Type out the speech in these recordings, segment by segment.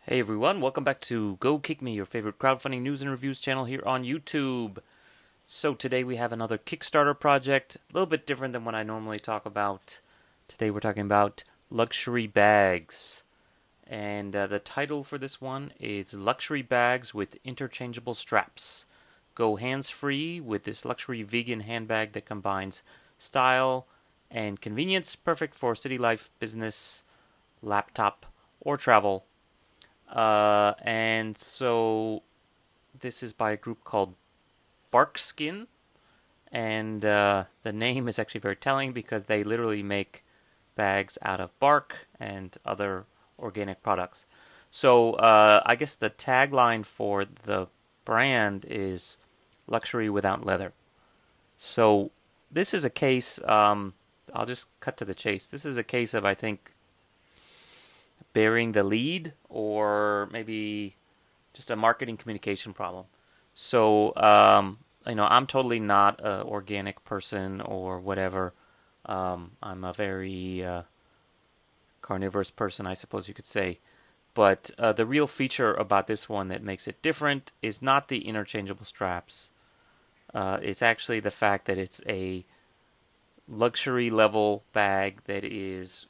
Hey everyone, welcome back to Go Kick Me, your favorite crowdfunding news and reviews channel here on YouTube. So today we have another Kickstarter project, a little bit different than what I normally talk about. Today we're talking about luxury bags. And the title for this one is Luxury Bags with Interchangeable Straps. Go hands-free with this luxury vegan handbag that combines style and convenience, perfect for city life, business, laptop, or travel. And so this is by a group called Barkskin, and the name is actually very telling because they literally make bags out of bark and other organic products. So I guess the tagline for the brand is luxury without leather. So this is a case, I'll just cut to the chase. This is a case of, I think, bearing the lead, or maybe just a marketing communication problem. So, I'm totally not an organic person or whatever. I'm a very carnivorous person, I suppose you could say. But the real feature about this one that makes it different is not the interchangeable straps. It's actually the fact that it's a luxury level bag that is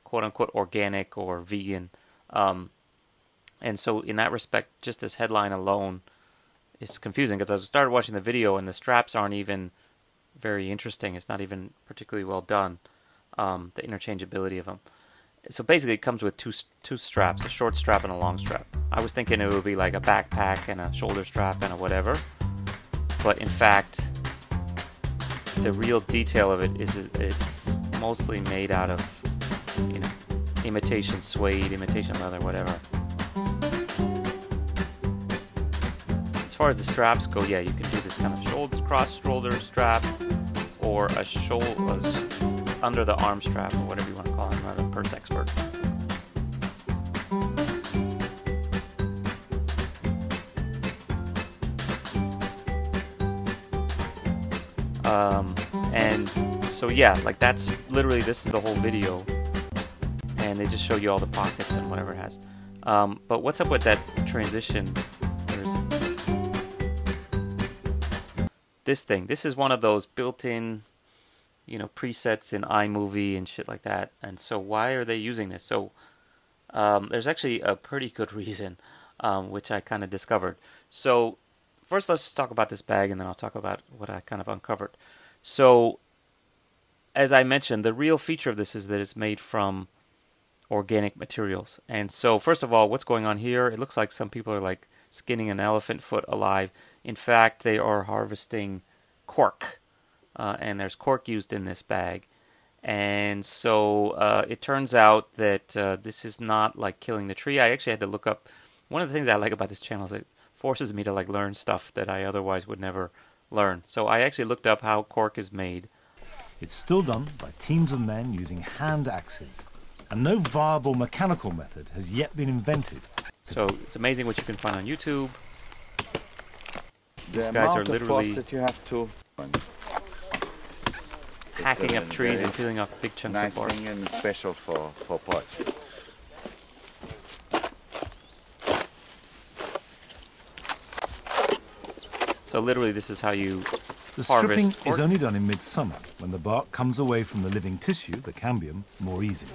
quote-unquote organic or vegan. And so in that respect, just this headline alone is confusing, because I started watching the video and the straps aren't even very interesting. It's not even particularly well done, the interchangeability of them. So basically it comes with two straps, a short strap and a long strap. I was thinking it would be like a backpack and a shoulder strap and a whatever, but in fact the real detail of it is it's mostly made out of imitation suede, imitation leather, whatever. As far as the straps go, yeah, you can do this kind of cross-shoulder strap, or a under the arm strap, or whatever you want to call it. I'm not a purse expert. And so yeah, like that's literally, this is the whole video. And they just show you all the pockets and whatever it has. But what's up with that transition? Where is it? This thing. This is one of those built-in, presets in iMovie and shit like that. And so why are they using this? So there's actually a pretty good reason, which I kind of discovered. So first let's talk about this bag, and then I'll talk about what I kind of uncovered. So as I mentioned, the real feature of this is that it's made from organic materials. And so first of all, what's going on here? It looks like some people are like skinning an elephant foot alive. In fact, they are harvesting cork, and there's cork used in this bag. And so it turns out that this is not like killing the tree. I actually had to look up. One of the things I like about this channel is it forces me to like learn stuff that I otherwise would never learn. So I actually looked up how cork is made. It's still done by teams of men using hand axes, and no viable mechanical method has yet been invented. So it's amazing what you can find on YouTube. These the guys are amount literally of force that you have to hacking up trees and peeling off big chunks nice of bark. thing and special for pots. So literally this is how you The stripping cork is only done in midsummer, when the bark comes away from the living tissue, the cambium, more easily.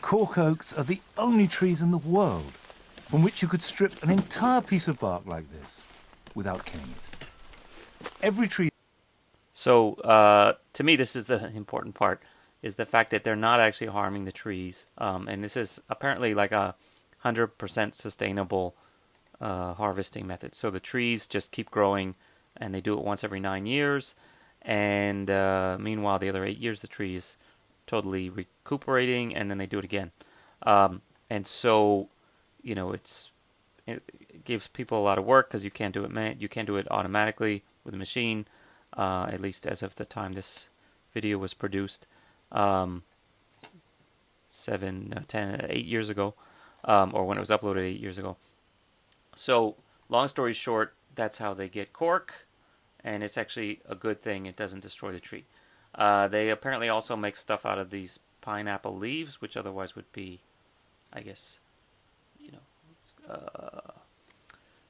Cork oaks are the only trees in the world from which you could strip an entire piece of bark like this without killing it. Every tree... So to me, this is the important part, is the fact that they're not actually harming the trees. And this is apparently like a 100% sustainable harvesting method. So the trees just keep growing, and they do it once every 9 years. And meanwhile, the other 8 years, the tree is totally recuperating, and then they do it again. And so, it gives people a lot of work, because you can't do it automatically with a machine, at least as of the time this video was produced, 8 years ago, or when it was uploaded 8 years ago. So, long story short, that's how they get cork, and it's actually a good thing. It doesn't destroy the tree. They apparently also make stuff out of these pineapple leaves, which otherwise would be I guess, you know,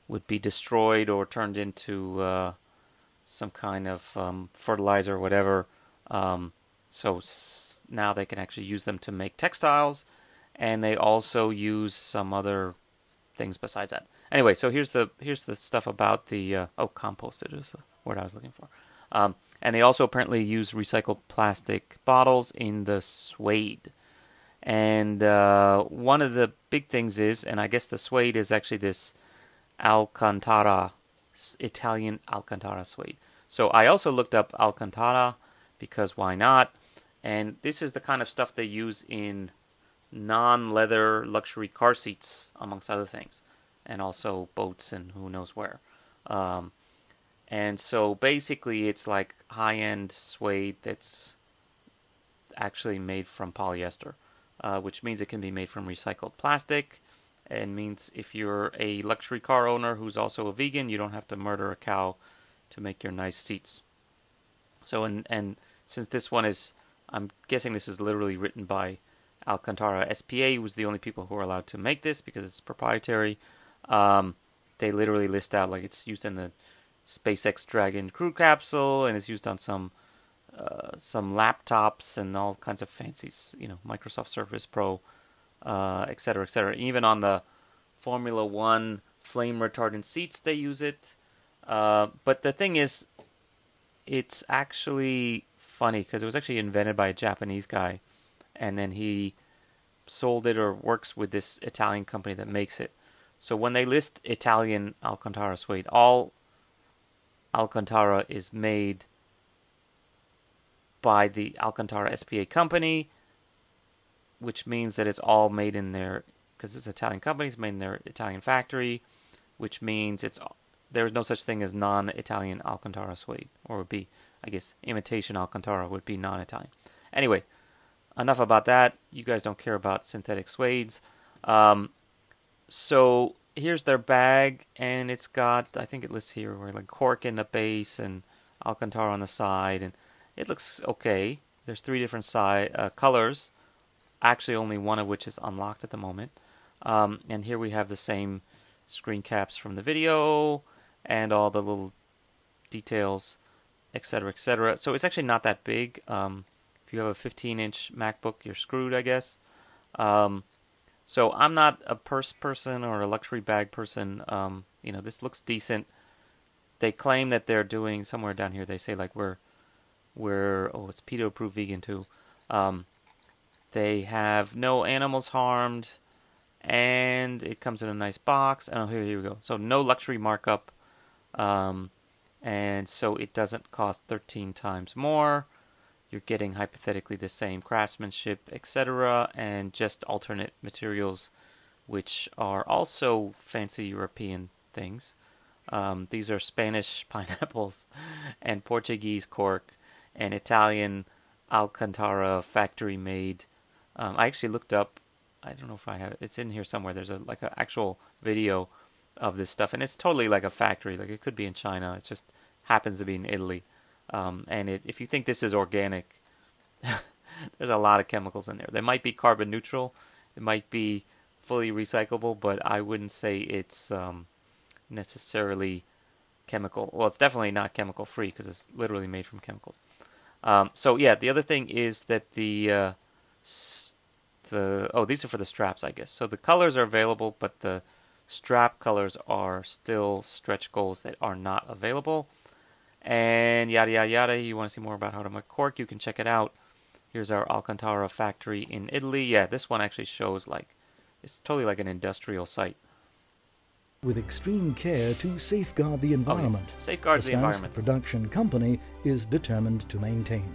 would be destroyed or turned into some kind of fertilizer or whatever. So now they can actually use them to make textiles, and they also use some other things besides that. Anyway, so here's the stuff about the composted is the word I was looking for. And they also apparently use recycled plastic bottles in the suede. And one of the big things is, and I guess the suede is actually this Alcantara, Italian Alcantara suede. So I also looked up Alcantara because why not? And this is the kind of stuff they use in non-leather luxury car seats, amongst other things, and also boats and who knows where. And so basically it's like high-end suede that's actually made from polyester, which means it can be made from recycled plastic, and means if you're a luxury car owner who's also a vegan, you don't have to murder a cow to make your nice seats. So, and since this one is, I'm guessing this is literally written by Alcantara SPA, who's the only people who are allowed to make this because it's proprietary. They literally list out, like, it's used in the SpaceX Dragon crew capsule, and it's used on some laptops and all kinds of fancy, Microsoft Surface Pro, etc., etc. Even on the Formula One flame retardant seats, they use it. But the thing is, it's actually funny because it was actually invented by a Japanese guy, and then he sold it or works with this Italian company that makes it. So when they list Italian Alcantara suede, all Alcantara is made by the Alcantara SPA company, which means that it's all made in their, because it's an Italian company, it's made in their Italian factory, which means there's no such thing as non-Italian Alcantara suede, or would be, I guess, imitation Alcantara would be non-Italian. Anyway, enough about that. You guys don't care about synthetic suedes. So here's their bag, and it's got, I think it lists here, where like cork in the base and Alcantara on the side, and it looks okay. There's 3 different colors, actually only one of which is unlocked at the moment. And here we have the same screen caps from the video and all the little details, etc., etc. So it's actually not that big. If you have a 15-inch MacBook, you're screwed, I guess. So I'm not a purse person or a luxury bag person. This looks decent. They claim that they're doing, somewhere down here, they say like it's PETA approved vegan too. They have no animals harmed, and it comes in a nice box. Oh, here we go. So no luxury markup, and so it doesn't cost 13 times more. You're getting hypothetically the same craftsmanship, etc., and just alternate materials, which are also fancy European things. These are Spanish pineapples and Portuguese cork and Italian Alcantara factory made. I actually looked up, I don't know if I have it, it's in here somewhere, there's an actual video of this stuff, and it's totally like a factory, like it could be in China, it just happens to be in Italy. If you think this is organic, there's a lot of chemicals in there. They might be carbon neutral, it might be fully recyclable, but I wouldn't say it's necessarily chemical. Well, it's definitely not chemical free because it's literally made from chemicals. So yeah, the other thing is that these are for the straps, I guess. So the colors are available, but the strap colors are still stretch goals that are not available. And yada yada yada. You want to see more about how to make cork, you can check it out. Here's our Alcantara factory in Italy. Yeah, this one actually shows it's totally like an industrial site. With extreme care to safeguard the environment. Yes. Safeguards the environment. The production company is determined to maintain.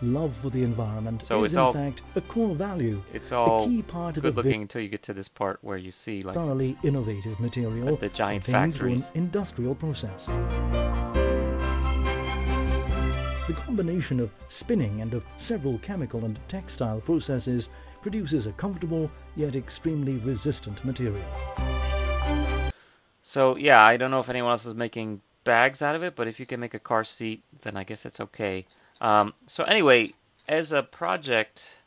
Love for the environment is in fact a core value. It's all a key part of good looking until you get to this part where you see thoroughly innovative material the giant factories factories. Through an industrial process. The combination of spinning and of several chemical and textile processes produces a comfortable yet extremely resistant material. So yeah, I don't know if anyone else is making bags out of it, but if you can make a car seat, then I guess it's okay. So anyway, as a project,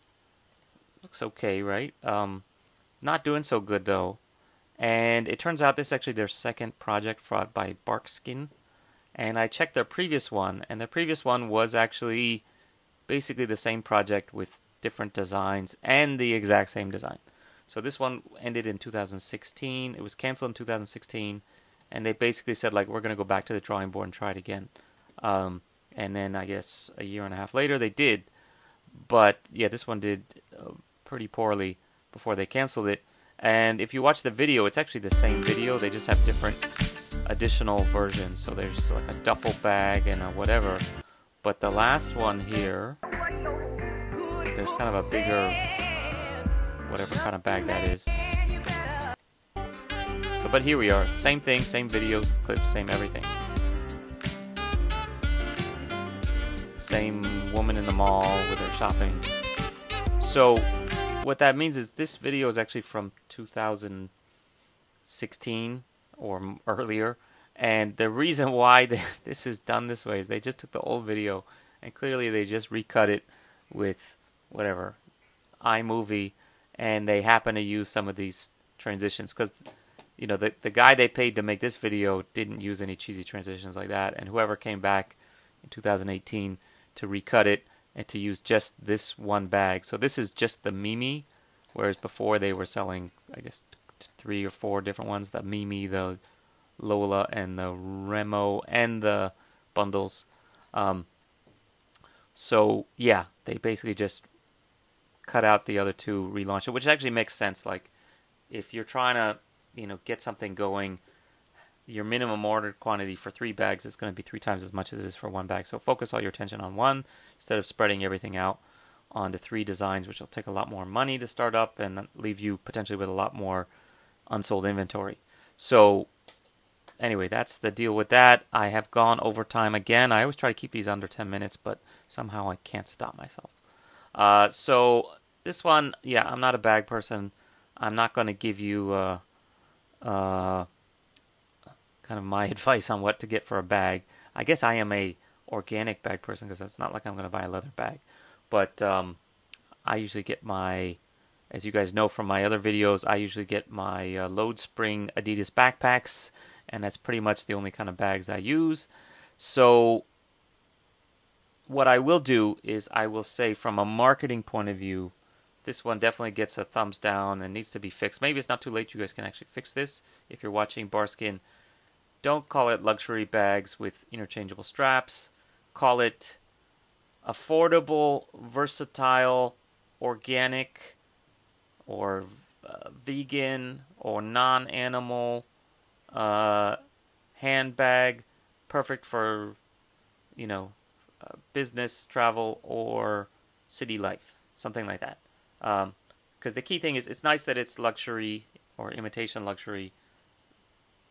looks okay, right? Not doing so good though. And it turns out this is actually their second project by Barkskin. And I checked their previous one, and their previous one was actually basically the same project with different designs and the exact same design. So this one ended in 2016. It was canceled in 2016, and they basically said, like, we're going to go back to the drawing board and try it again. And then I guess a year and a half later they did. But yeah, this one did pretty poorly before they canceled it. And if you watch the video, it's actually the same video. They just have different additional versions. So there's like a duffel bag and a whatever. But the last one here, there's kind of a bigger, whatever kind of bag that is. So, but here we are. Same thing, same videos, clips, same everything. Same woman in the mall with her shopping. So what that means is this video is actually from 2016 or earlier, and the reason why this is done this way is they just took the old video and clearly they just recut it with whatever iMovie, and they happen to use some of these transitions because you know the guy they paid to make this video didn't use any cheesy transitions like that, and whoever came back in 2018 to recut it and to use just this one bag. So this is just the Mimi, whereas before they were selling, I guess, 3 or 4 different ones: the Mimi, the Lola, and the Remo, and the bundles. So yeah, they basically just cut out the other two, relaunch it, which actually makes sense. Like if you're trying to, you know, get something going, your minimum order quantity for 3 bags is going to be 3 times as much as it is for 1 bag. So focus all your attention on one instead of spreading everything out onto 3 designs, which will take a lot more money to start up and leave you potentially with a lot more unsold inventory. So anyway, that's the deal with that. I have gone over time again. I always try to keep these under 10 minutes, but somehow I can't stop myself. So this one, yeah, I'm not a bag person. I'm not going to give you kind of my advice on what to get for a bag. I guess I am a organic bag person because it's not like I'm going to buy a leather bag. But I usually get my, as you guys know from my other videos, I usually get my Load Spring Adidas backpacks, and that's pretty much the only kind of bags I use. So what I will do is I will say from a marketing point of view, this one definitely gets a thumbs down and needs to be fixed. Maybe it's not too late. You guys can actually fix this. If you're watching Barkskin, don't call it luxury bags with interchangeable straps. Call it affordable, versatile, organic, or vegan, or non-animal handbag, perfect for, you know, business, travel, or city life, something like that. Because the key thing is, it's nice that it's luxury or imitation luxury.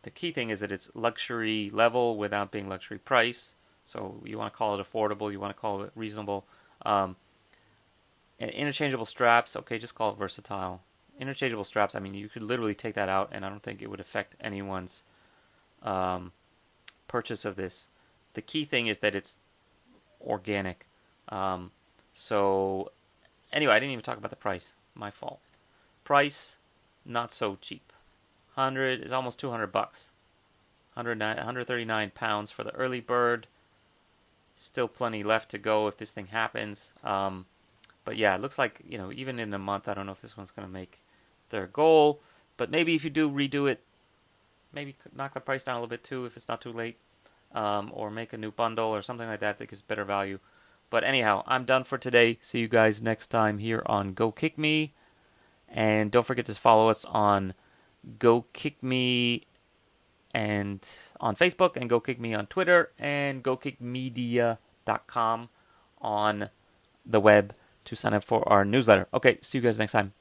The key thing is that it's luxury level without being luxury price. So you want to call it affordable, you want to call it reasonable. And interchangeable straps, okay, just call it versatile. Interchangeable straps, I mean, you could literally take that out, and I don't think it would affect anyone's purchase of this. The key thing is that it's organic. So anyway, I didn't even talk about the price. My fault. Price, not so cheap. 100 is almost $200. 139 pounds for the early bird. Still plenty left to go if this thing happens. But yeah, it looks like, you know, even in a month, I don't know if this one's going to make their goal. But maybe if you do redo it, maybe knock the price down a little bit too if it's not too late. Or make a new bundle or something like that that gives better value. But anyhow, I'm done for today. See you guys next time here on Go Kick Me. And don't forget to follow us on Go Kick Me and on Facebook, and Go Kick Me on Twitter, and GoKickMedia.com on the web to sign up for our newsletter. Okay, see you guys next time.